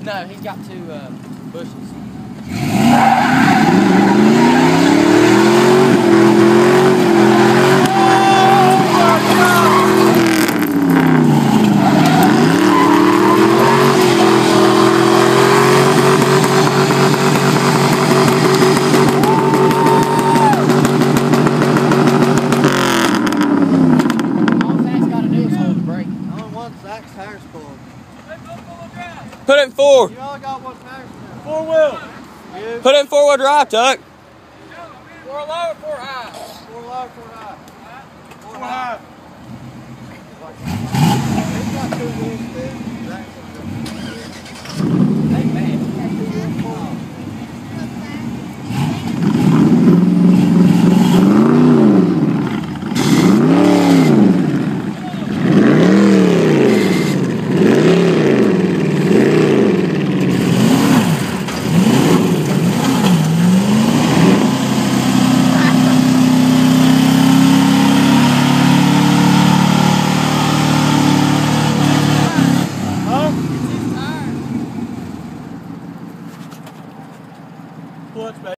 No, he's got 2 bushes. Put it in 4. You all got 1 tire. 4-wheel. Put it in 4-wheel drive, Tuck. 4 low or 4 high? 4 low, 4 high. 4 high. He's got 2 wheels too. Zach's got 2.